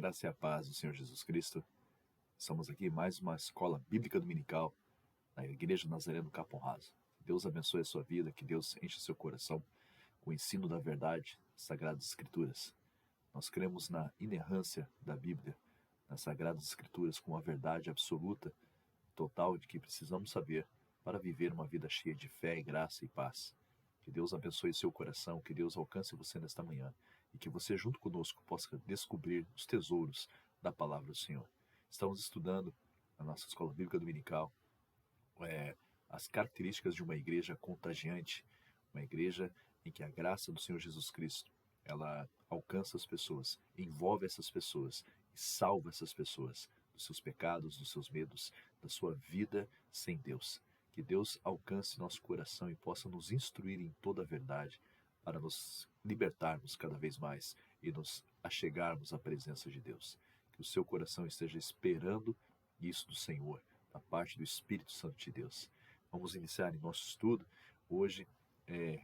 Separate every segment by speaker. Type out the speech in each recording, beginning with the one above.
Speaker 1: graça e a paz do Senhor Jesus Cristo. Estamos aqui em mais uma escola bíblica dominical na Igreja Nazaré do Capão Raso. Que Deus abençoe a sua vida, que Deus enche seu coração com o ensino da verdade, Sagradas Escrituras. Nós cremos na inerrância da Bíblia, nas Sagradas Escrituras, com a verdade absoluta, total de que precisamos saber para viver uma vida cheia de fé, graça e paz. Que Deus abençoe seu coração, que Deus alcance você nesta manhã e que você junto conosco possa descobrir os tesouros da palavra do Senhor. Estamos estudando na nossa escola bíblica dominical as características de uma igreja contagiante, uma igreja em que a graça do Senhor Jesus Cristo ela alcança as pessoas, envolve essas pessoas e salva essas pessoas dos seus pecados, dos seus medos, da sua vida sem Deus. Que Deus alcance nosso coração e possa nos instruir em toda a verdade para nos libertarmos cada vez mais e nos achegarmos à presença de Deus. Que o seu coração esteja esperando isso do Senhor, da parte do Espírito Santo de Deus. Vamos iniciar em nosso estudo hoje,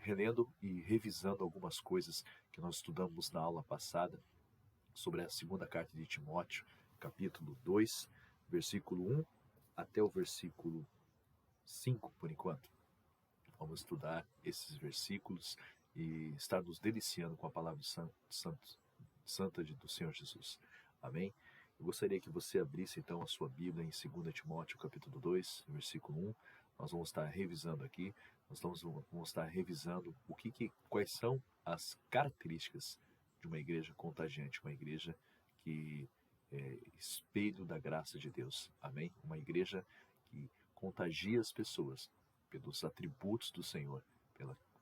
Speaker 1: relendo e revisando algumas coisas que nós estudamos na aula passada sobre a segunda carta de Timóteo, capítulo 2, versículo 1 até o versículo 5, por enquanto. Vamos estudar esses versículos e estar nos deliciando com a palavra santa do Senhor Jesus. Amém? Eu gostaria que você abrisse então a sua Bíblia em 2 Timóteo, capítulo 2, versículo 1. Nós vamos estar revisando aqui, vamos estar revisando quais são as características de uma igreja contagiante, uma igreja que é espelho da graça de Deus. Amém? Uma igreja que contagia as pessoas pelos atributos do Senhor,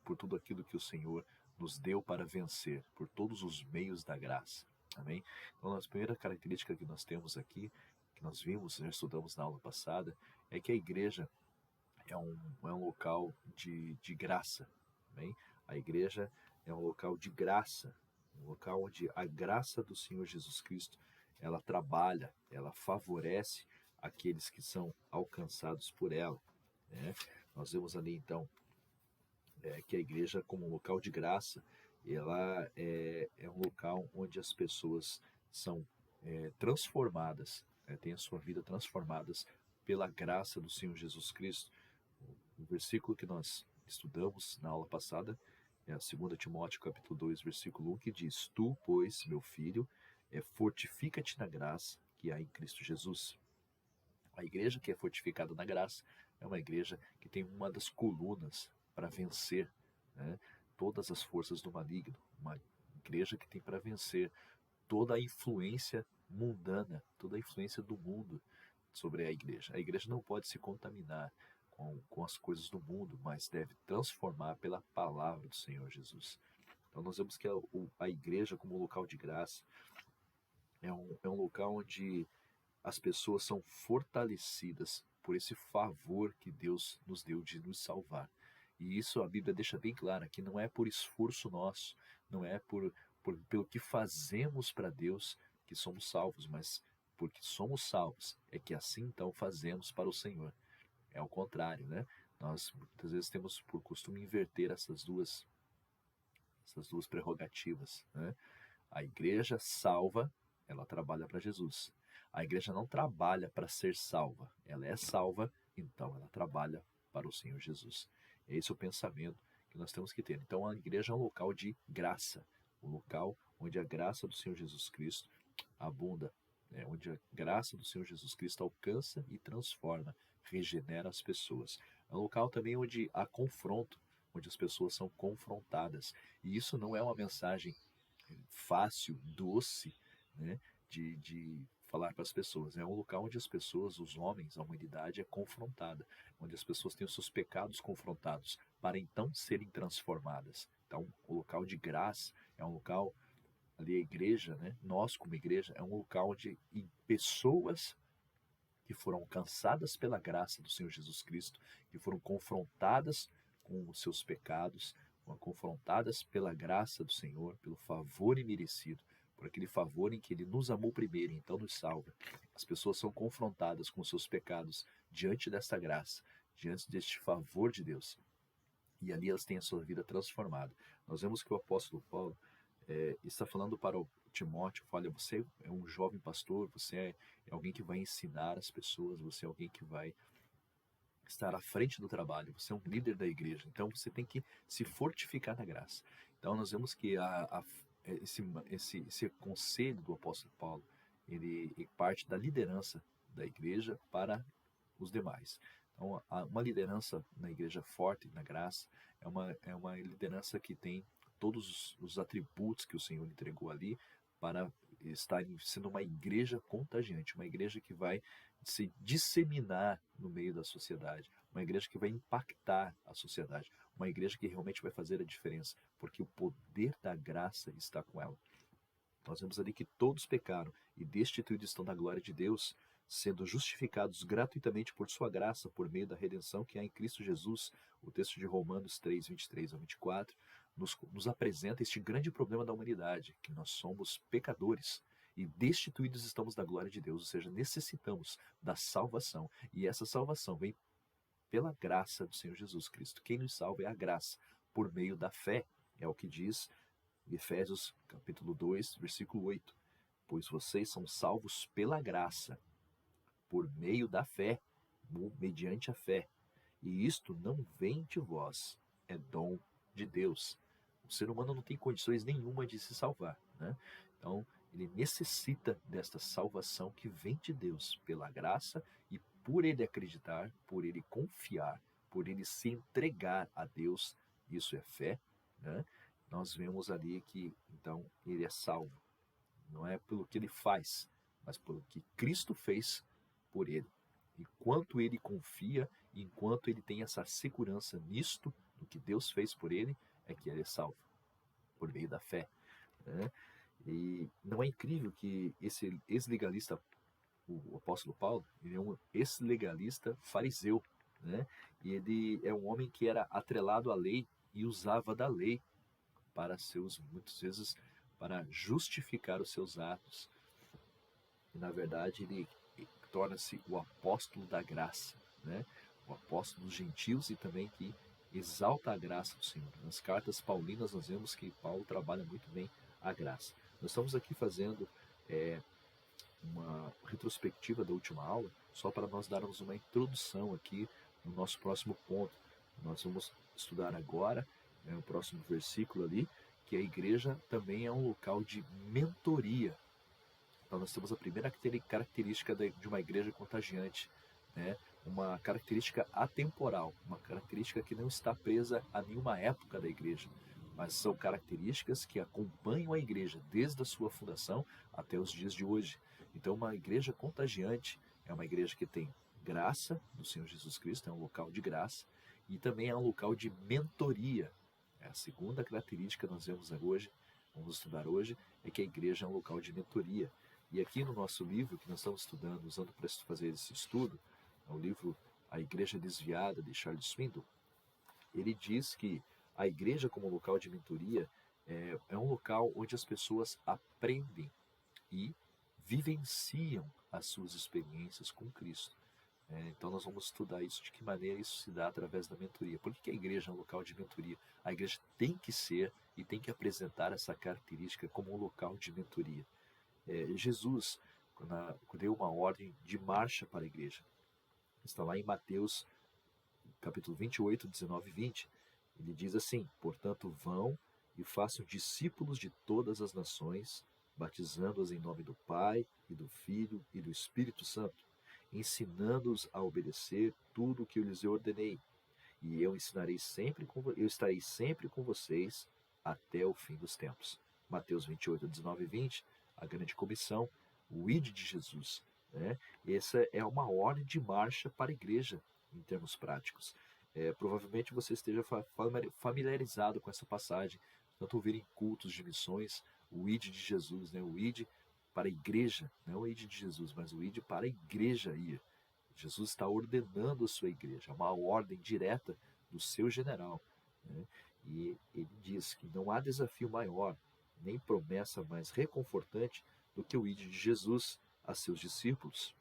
Speaker 1: por tudo aquilo que o Senhor nos deu para vencer, por todos os meios da graça. Amém? Então, a primeira característica que nós temos aqui, que nós vimos, já estudamos na aula passada, é que a igreja é um local de graça. Amém? A igreja é um local de graça, um local onde a graça do Senhor Jesus Cristo ela trabalha, ela favorece aqueles que são alcançados por ela. Né? Nós vemos ali então que a igreja, como um local de graça, ela é um local onde as pessoas são transformadas, têm a sua vida transformadas pela graça do Senhor Jesus Cristo. O versículo que nós estudamos na aula passada é 2 Timóteo capítulo 2, versículo 1, que diz: Tu, pois, meu filho, fortifica-te na graça que há em Cristo Jesus. A igreja que é fortificada na graça é uma igreja que tem uma das colunas para vencer, né, todas as forças do maligno. Uma igreja que tem para vencer toda a influência mundana, toda a influência do mundo sobre a igreja. A igreja não pode se contaminar com as coisas do mundo, mas deve transformar pela palavra do Senhor Jesus. Então nós vemos que a igreja como local de graça é um local onde as pessoas são fortalecidas por esse favor que Deus nos deu de nos salvar. E isso a Bíblia deixa bem claro, que não é por esforço nosso, não é pelo que fazemos para Deus que somos salvos, mas porque somos salvos, é que assim então fazemos para o Senhor. É o contrário, né? Nós muitas vezes temos por costume inverter essas duas prerrogativas, né? A igreja salva, ela trabalha para Jesus. A igreja não trabalha para ser salva, ela é salva, então ela trabalha para o Senhor Jesus. Esse é o pensamento que nós temos que ter. Então a igreja é um local de graça, um local onde a graça do Senhor Jesus Cristo abunda, onde a graça do Senhor Jesus Cristo alcança e transforma, regenera as pessoas. É um local também onde há confronto, onde as pessoas são confrontadas. E isso não é uma mensagem fácil, doce, né, de falar para as pessoas. É um local onde as pessoas, os homens, a humanidade é confrontada, onde as pessoas têm os seus pecados confrontados, para então serem transformadas. Então, o local de graça é um local, ali a igreja, né, nós como igreja, é um local onde pessoas que foram alcançadas pela graça do Senhor Jesus Cristo, que foram confrontadas com os seus pecados, confrontadas pela graça do Senhor, pelo favor imerecido, por aquele favor em que Ele nos amou primeiro e então nos salva. As pessoas são confrontadas com os seus pecados diante desta graça, diante deste favor de Deus. E ali elas têm a sua vida transformada. Nós vemos que o apóstolo Paulo está falando para Timóteo, fala, você é um jovem pastor, você é alguém que vai ensinar as pessoas, você é alguém que vai estar à frente do trabalho, você é um líder da igreja, então você tem que se fortificar na graça. Então nós vemos que esse conselho do apóstolo Paulo, ele parte da liderança da igreja para os demais. Então, uma liderança na igreja forte, na graça, é uma liderança que tem todos os atributos que o Senhor entregou ali para estar sendo uma igreja contagiante, uma igreja que vai se disseminar no meio da sociedade, uma igreja que vai impactar a sociedade, uma igreja que realmente vai fazer a diferença, porque o poder da graça está com ela. Nós vemos ali que todos pecaram e destituídos estão da glória de Deus, sendo justificados gratuitamente por sua graça, por meio da redenção que há em Cristo Jesus. O texto de Romanos 3, 23 ao 24, nos apresenta este grande problema da humanidade, que nós somos pecadores e destituídos estamos da glória de Deus, ou seja, necessitamos da salvação. E essa salvação vem pela graça do Senhor Jesus Cristo. Quem nos salva é a graça, por meio da fé. É o que diz Efésios capítulo 2, versículo 8. Pois vocês são salvos pela graça, por meio da fé, mediante a fé. E isto não vem de vós, é dom de Deus. O ser humano não tem condições nenhuma de se salvar, né? Então, ele necessita desta salvação que vem de Deus, pela graça, e por ele acreditar, por ele confiar, por ele se entregar a Deus, isso é fé, né? Nós vemos ali que, então, ele é salvo. Não é pelo que ele faz, mas pelo que Cristo fez por ele. Enquanto ele confia, enquanto ele tem essa segurança nisto, no que Deus fez por ele, é que ele é salvo, por meio da fé, né? E não é incrível que esse ex-legalista, o apóstolo Paulo, ele é um ex-legalista fariseu, né? E ele é um homem que era atrelado à lei e usava da lei para muitas vezes, para justificar os seus atos. E, na verdade, ele torna-se o apóstolo da graça, né? O apóstolo dos gentios e também que exalta a graça do Senhor. Nas cartas paulinas nós vemos que Paulo trabalha muito bem a graça. Nós estamos aqui fazendo uma retrospectiva da última aula, só para nós darmos uma introdução aqui no nosso próximo ponto. Nós vamos estudar agora, o próximo versículo ali, que a igreja também é um local de mentoria. Então nós temos a primeira característica de uma igreja contagiante, né? Uma característica atemporal, uma característica que não está presa a nenhuma época da igreja, mas são características que acompanham a igreja desde a sua fundação até os dias de hoje. Então uma igreja contagiante é uma igreja que tem graça do Senhor Jesus Cristo, é um local de graça, e também é um local de mentoria. É a segunda característica que nós vamos estudar hoje, é que a igreja é um local de mentoria. E aqui no nosso livro, que nós estamos estudando, usando para fazer esse estudo, é o livro A Igreja Desviada, de Charles Swindoll, ele diz que a igreja como local de mentoria é um local onde as pessoas aprendem e vivenciam as suas experiências com Cristo. Então nós vamos estudar isso, de que maneira isso se dá através da mentoria. Por que a igreja é um local de mentoria? A igreja tem que ser e tem que apresentar essa característica como um local de mentoria. Jesus deu uma ordem de marcha para a igreja. Está lá em Mateus, capítulo 28, 19 e 20. Ele diz assim: portanto, vão e façam discípulos de todas as nações, batizando-os em nome do Pai, e do Filho, e do Espírito Santo, ensinando-os a obedecer tudo o que eu lhes ordenei. E eu estarei sempre com vocês até o fim dos tempos. Mateus 28, 19 e 20, a grande comissão, o ide de Jesus, né? Essa é uma ordem de marcha para a igreja, em termos práticos. Provavelmente você esteja familiarizado com essa passagem, tanto ouvir em cultos de missões, o ide de Jesus, né? O ide para a igreja, não o ide de Jesus, mas o ide para a igreja ir. Jesus está ordenando a sua igreja, uma ordem direta do seu general, né? E ele diz que não há desafio maior, nem promessa mais reconfortante do que o ide de Jesus a seus discípulos.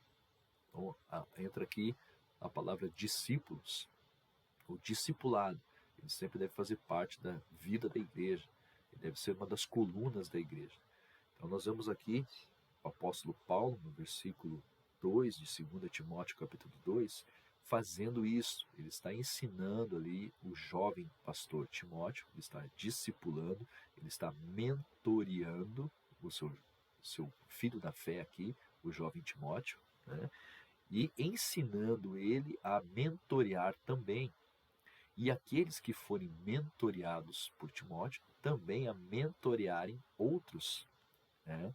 Speaker 1: Então, entra aqui a palavra discípulos, o discipulado. Ele sempre deve fazer parte da vida da igreja, ele deve ser uma das colunas da igreja. Então nós vemos aqui o apóstolo Paulo, no versículo 2 de 2 Timóteo capítulo 2, fazendo isso. Ele está ensinando ali o jovem pastor Timóteo, ele está discipulando, ele está mentoreando o seu filho da fé aqui, o jovem Timóteo, né? E ensinando ele a mentorear também. E aqueles que forem mentoreados por Timóteo também a mentorearem outros, né?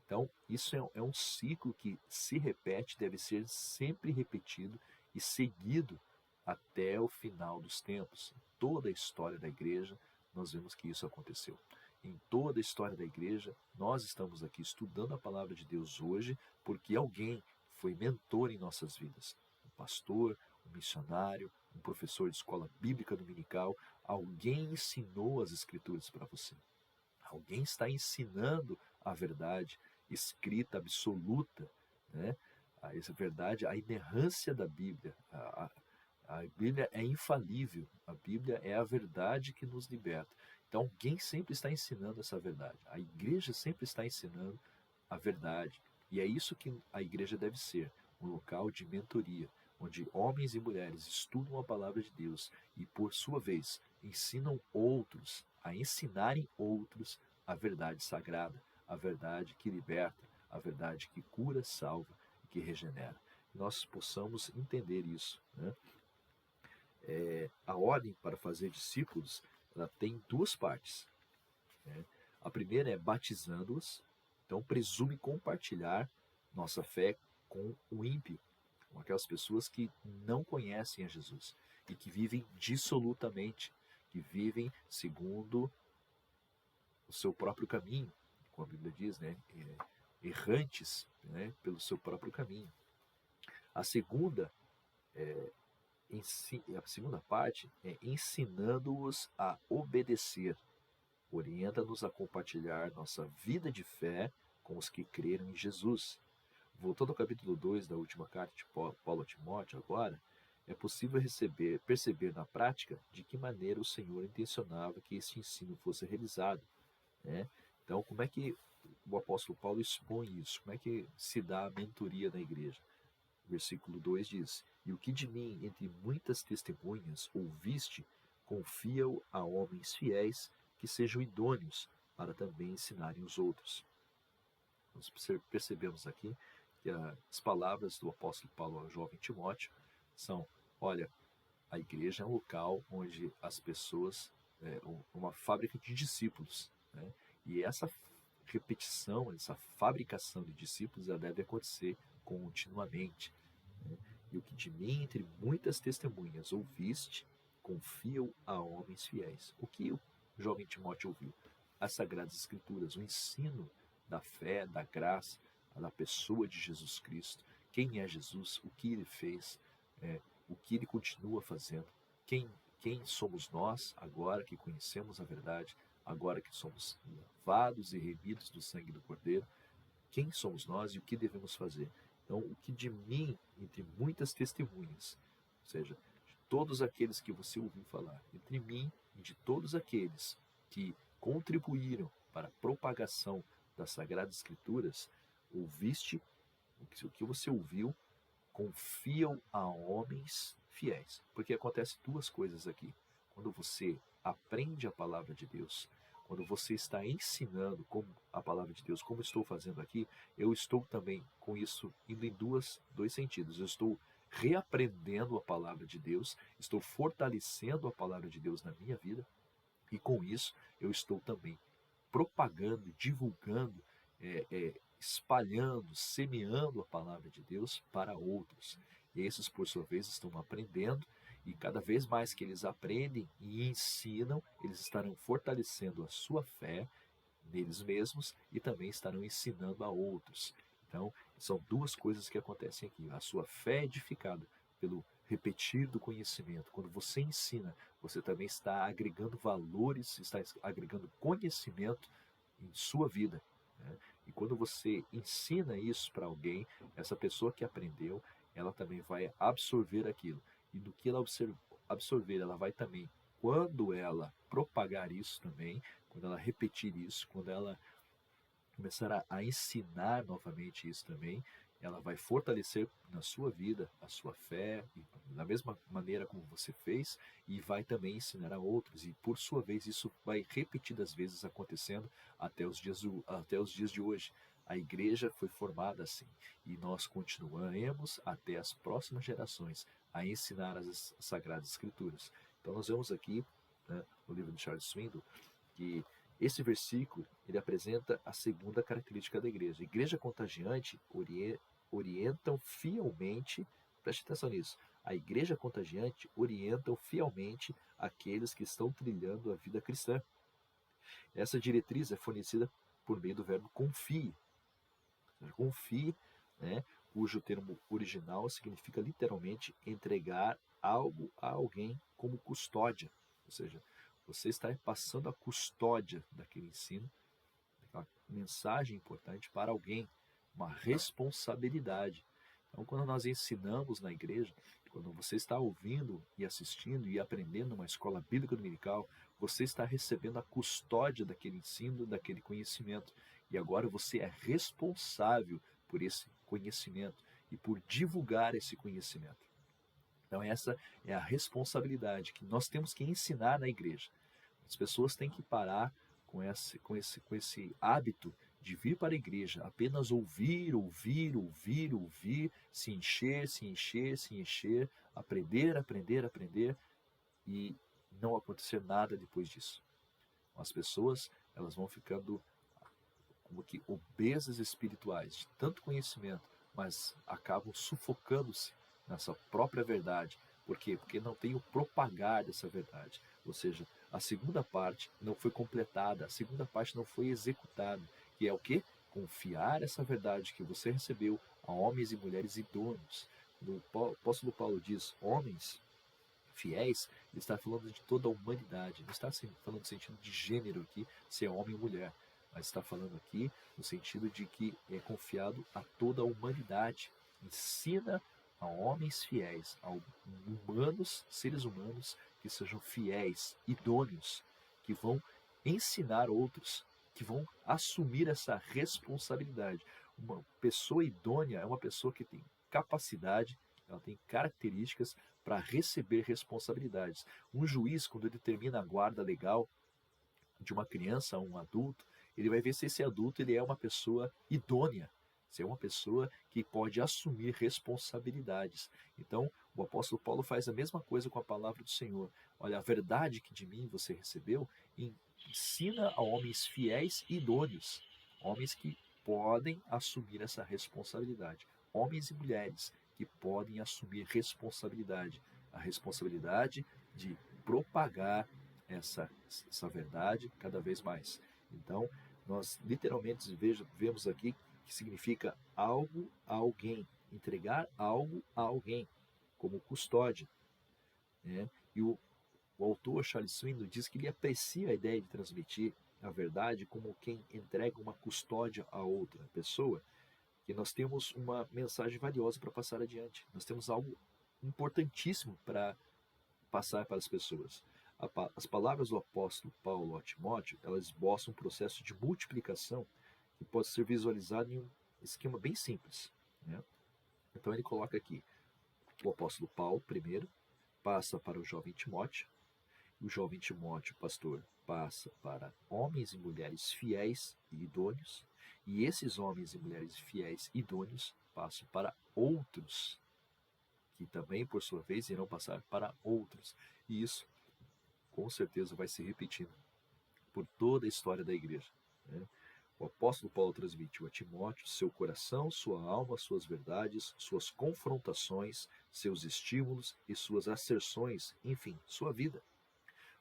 Speaker 1: Então, isso é um ciclo que se repete, deve ser sempre repetido e seguido até o final dos tempos. Em toda a história da igreja, nós vemos que isso aconteceu. Em toda a história da igreja, nós estamos aqui estudando a palavra de Deus hoje porque alguém foi mentor em nossas vidas. Um pastor, um missionário, um professor de escola bíblica dominical, alguém ensinou as escrituras para você. Alguém está ensinando a verdade escrita absoluta, né? Essa verdade, a inerrância da Bíblia. A Bíblia é infalível, a Bíblia é a verdade que nos liberta. Então alguém sempre está ensinando essa verdade, a igreja sempre está ensinando a verdade. E é isso que a igreja deve ser, um local de mentoria, onde homens e mulheres estudam a palavra de Deus e, por sua vez, ensinam outros a ensinarem outros a verdade sagrada, a verdade que liberta, a verdade que cura, salva e que regenera. Que nós possamos entender isso, né? A ordem para fazer discípulos, ela tem duas partes, né? A primeira é batizando-os, então presume compartilhar nossa fé com o ímpio, com aquelas pessoas que não conhecem a Jesus e que vivem dissolutamente, que vivem segundo o seu próprio caminho, como a Bíblia diz, né? Errantes, né? Pelo seu próprio caminho. A segunda a segunda parte é ensinando-os a obedecer. Orienta-nos a compartilhar nossa vida de fé com os que creram em Jesus. Voltando ao capítulo 2 da última carta de Paulo a Timóteo agora, é possível perceber na prática de que maneira o Senhor intencionava que esse ensino fosse realizado, né? Então, como é que o apóstolo Paulo expõe isso? Como é que se dá a mentoria na igreja? Versículo 2 diz: E o que de mim, entre muitas testemunhas, ouviste, confia-o a homens fiéis que sejam idôneos para também ensinarem os outros. Nós percebemos aqui que as palavras do apóstolo Paulo ao jovem Timóteo são: olha, a igreja é um local onde as pessoas, uma fábrica de discípulos, né? E essa repetição, essa fabricação de discípulos, ela deve acontecer continuamente, né? E o que de mim, entre muitas testemunhas, ouviste, confia-o a homens fiéis. O que o jovem Timóteo ouviu? As Sagradas Escrituras, o ensino da fé, da graça, da pessoa de Jesus Cristo. Quem é Jesus? O que ele fez? O que ele continua fazendo? Quem somos nós agora que conhecemos a verdade, agora que somos lavados e remidos do sangue do Cordeiro? Quem somos nós e o que devemos fazer? Então, o que de mim, entre muitas testemunhas, ou seja, de todos aqueles que você ouviu falar, entre mim e de todos aqueles que contribuíram para a propagação das Sagradas Escrituras, ouviste, o que você ouviu, confiam a homens fiéis. Porque acontece duas coisas aqui. Quando você aprende a palavra de Deus, quando você está ensinando como a palavra de Deus, como estou fazendo aqui, eu estou também com isso indo em dois sentidos. Eu estou reaprendendo a palavra de Deus, estou fortalecendo a palavra de Deus na minha vida, e com isso eu estou também propagando, divulgando, espalhando, semeando a palavra de Deus para outros. E esses, por sua vez, estão aprendendo, e cada vez mais que eles aprendem e ensinam, eles estarão fortalecendo a sua fé neles mesmos e também estarão ensinando a outros. Então, são duas coisas que acontecem aqui. A sua fé é edificada pelo repetir do conhecimento. Quando você ensina, você também está agregando valores, está agregando conhecimento em sua vida, né? E quando você ensina isso para alguém, essa pessoa que aprendeu, ela também vai absorver aquilo. E do que ela absorver, ela vai também, quando ela propagar isso também, quando ela repetir isso, quando ela começar a ensinar novamente isso também, ela vai fortalecer na sua vida a sua fé, da mesma maneira como você fez, e vai também ensinar a outros. E por sua vez, isso vai repetidas vezes acontecendo até os dias de hoje. A igreja foi formada assim, e nós continuaremos até as próximas gerações a ensinar as Sagradas Escrituras. Então nós vemos aqui, né, no livro de Charles Swindoll, que esse versículo ele apresenta a segunda característica da igreja. A igreja contagiante orientam fielmente, preste atenção nisso, a igreja contagiante orientam fielmente aqueles que estão trilhando a vida cristã. Essa diretriz é fornecida por meio do verbo confie. Confie, né, cujo termo original significa literalmente entregar algo a alguém como custódia. Ou seja, você está passando a custódia daquele ensino, daquela mensagem importante para alguém, uma responsabilidade. Então, quando nós ensinamos na igreja, quando você está ouvindo e assistindo e aprendendo uma escola bíblica dominical, você está recebendo a custódia daquele ensino, daquele conhecimento. E agora você é responsável por esse conhecimento e por divulgar esse conhecimento. Então, essa é a responsabilidade que nós temos que ensinar na igreja. As pessoas têm que parar com esse hábito de vir para a igreja, apenas ouvir, ouvir, ouvir, ouvir, se encher, se encher, se encher, aprender, aprender, aprender e não acontecer nada depois disso. As pessoas, elas vão ficando como que obesas espirituais, de tanto conhecimento, mas acabam sufocando-se nessa própria verdade. Por quê? Porque não tem o propagar dessa verdade. Ou seja, a segunda parte não foi completada, a segunda parte não foi executada, que é o quê? Confiar essa verdade que você recebeu a homens e mulheres idôneos. O apóstolo Paulo diz, homens fiéis, ele está falando de toda a humanidade, não está falando no sentido de gênero aqui, se é homem ou mulher, mas está falando aqui no sentido de que é confiado a toda a humanidade. Ensina a homens fiéis, a humanos, seres humanos que sejam fiéis, idôneos, que vão ensinar outros, que vão assumir essa responsabilidade. Uma pessoa idônea é uma pessoa que tem capacidade, ela tem características para receber responsabilidades. Um juiz, quando ele determina a guarda legal de uma criança ou um adulto, ele vai ver se esse adulto ele é uma pessoa idônea, se é uma pessoa que pode assumir responsabilidades. Então, o apóstolo Paulo faz a mesma coisa com a palavra do Senhor. Olha, a verdade que de mim você recebeu ensina a homens fiéis e idôneos, homens que podem assumir essa responsabilidade, homens e mulheres que podem assumir responsabilidade, a responsabilidade de propagar essa verdade cada vez mais. Então, nós literalmente vemos aqui que significa algo a alguém, entregar algo a alguém, como custódia. Né? E o autor Charles Swindoll diz que ele aprecia a ideia de transmitir a verdade como quem entrega uma custódia a outra pessoa, que nós temos uma mensagem valiosa para passar adiante. Nós temos algo importantíssimo para passar para as pessoas. As palavras do apóstolo Paulo a Timóteo, elas esboçam um processo de multiplicação que pode ser visualizado em um esquema bem simples. Né? Então ele coloca aqui, o apóstolo Paulo, primeiro, passa para o jovem Timóteo, o jovem Timóteo, pastor, passa para homens e mulheres fiéis e idôneos, e esses homens e mulheres fiéis e idôneos passam para outros, que também, por sua vez, irão passar para outros. E isso, com certeza, vai se repetindo por toda a história da igreja. Né? O apóstolo Paulo transmitiu a Timóteo seu coração, sua alma, suas verdades, suas confrontações, seus estímulos e suas asserções, enfim, sua vida.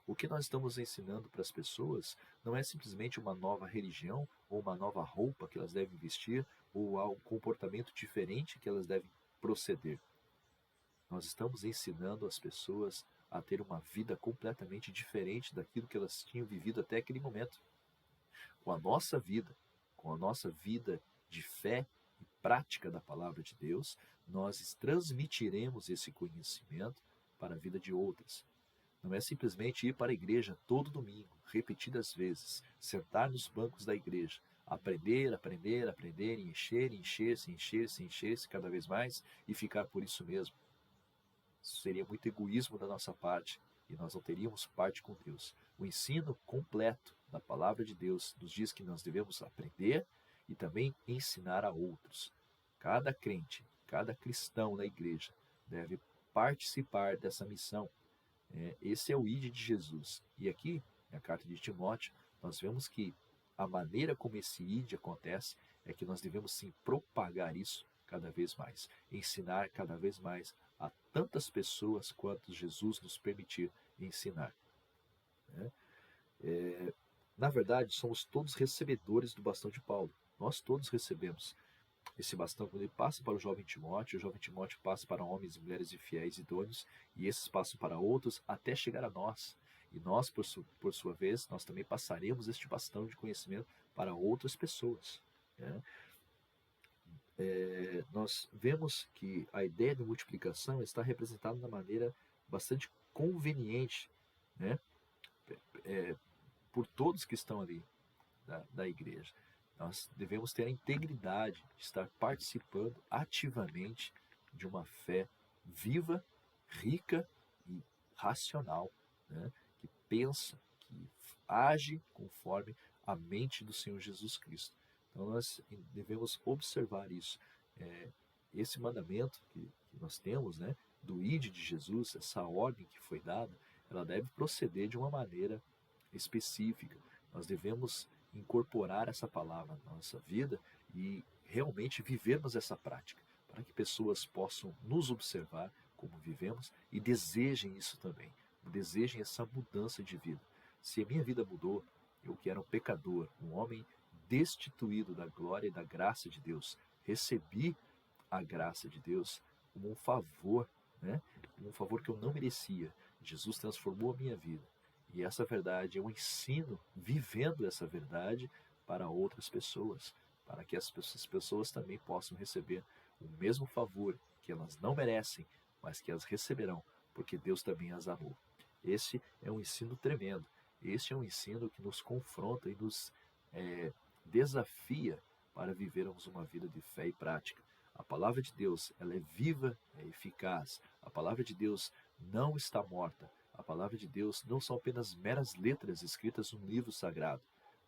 Speaker 1: O que nós estamos ensinando para as pessoas não é simplesmente uma nova religião ou uma nova roupa que elas devem vestir ou um comportamento diferente que elas devem proceder. Nós estamos ensinando as pessoas a ter uma vida completamente diferente daquilo que elas tinham vivido até aquele momento. Com a nossa vida de fé e prática da palavra de Deus, nós transmitiremos esse conhecimento para a vida de outras. Não é simplesmente ir para a igreja todo domingo, repetidas vezes, sentar nos bancos da igreja, aprender, aprender, aprender, encher, encher-se, encher-se, encher-se cada vez mais e ficar por isso mesmo. Isso seria muito egoísmo da nossa parte e nós não teríamos parte com Deus. O ensino completo da palavra de Deus nos diz que nós devemos aprender e também ensinar a outros. Cada crente, cada cristão na igreja deve participar dessa missão. Esse é o ID de Jesus. E aqui, na carta de Timóteo, nós vemos que a maneira como esse ID acontece é que nós devemos sim propagar isso cada vez mais, ensinar cada vez mais a tantas pessoas quanto Jesus nos permitir ensinar. Né? Na verdade, somos todos recebedores do bastão de Paulo. Nós todos recebemos esse bastão quando ele passa para o jovem Timóteo passa para homens e mulheres fiéis e idôneos, e esses passam para outros até chegar a nós. E nós, por sua vez, nós também passaremos este bastão de conhecimento para outras pessoas. Né? Nós vemos que a ideia de multiplicação está representada de uma maneira bastante conveniente, né? Por todos que estão ali da igreja. Nós devemos ter a integridade de estar participando ativamente de uma fé viva, rica e racional, né? Que pensa, que age conforme a mente do Senhor Jesus Cristo. Então nós devemos observar isso. Esse mandamento que nós temos, né, do ID de Jesus, essa ordem que foi dada, ela deve proceder de uma maneira específica. Nós devemos incorporar essa palavra na nossa vida e realmente vivermos essa prática, para que pessoas possam nos observar como vivemos e desejem isso também, desejem essa mudança de vida. Se a minha vida mudou, eu que era um pecador, um homem destituído da glória e da graça de Deus, recebi a graça de Deus como um favor, né? Um favor que eu não merecia. Jesus transformou a minha vida. E essa verdade eu ensino vivendo essa verdade para outras pessoas, para que essas pessoas também possam receber o mesmo favor que elas não merecem, mas que as receberão, porque Deus também as amou. Esse é um ensino tremendo. Este é um ensino que nos confronta e nos desafia para vivermos uma vida de fé e prática. A palavra de Deus, ela é viva, é eficaz. A palavra de Deus não está morta. A palavra de Deus não são apenas meras letras escritas num livro sagrado.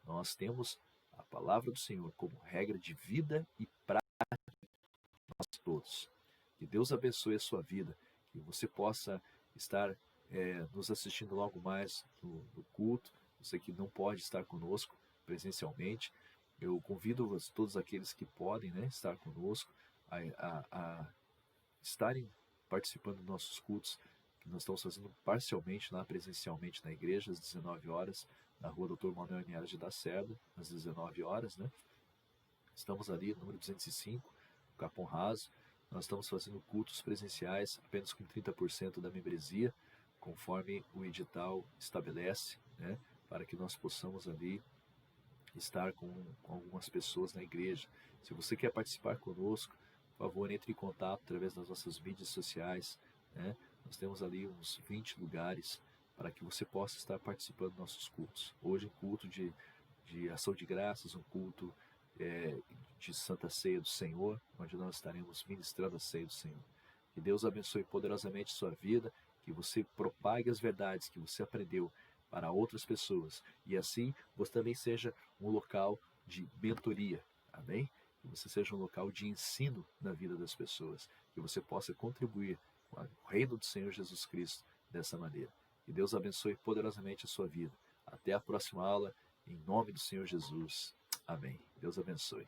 Speaker 1: Nós temos a palavra do Senhor como regra de vida e prática para nós todos. Que Deus abençoe a sua vida, que você possa estar nos assistindo logo mais no culto. Você que não pode estar conosco presencialmente, eu convido todos aqueles que podem, né, estar conosco a estarem participando dos nossos cultos, que nós estamos fazendo parcialmente lá presencialmente na igreja, às 19 horas, na rua Dr. Manuel Niares de da Cerda, às 19 horas, né? Estamos ali, número 205, Capão Raso. Nós estamos fazendo cultos presenciais apenas com 30% da membresia, conforme o edital estabelece, né? Para que nós possamos ali estar com algumas pessoas na igreja. Se você quer participar conosco, por favor, entre em contato através das nossas mídias sociais, né? Nós temos ali uns 20 lugares para que você possa estar participando dos nossos cultos. Hoje um culto de ação de graças, um culto de Santa Ceia do Senhor, onde nós estaremos ministrando a Ceia do Senhor. Que Deus abençoe poderosamente sua vida, que você propague as verdades que você aprendeu para outras pessoas, e assim você também seja um local de mentoria, amém? Que você seja um local de ensino na vida das pessoas, que você possa contribuir com o reino do Senhor Jesus Cristo dessa maneira. Que Deus abençoe poderosamente a sua vida. Até a próxima aula, em nome do Senhor Jesus. Amém. Deus abençoe.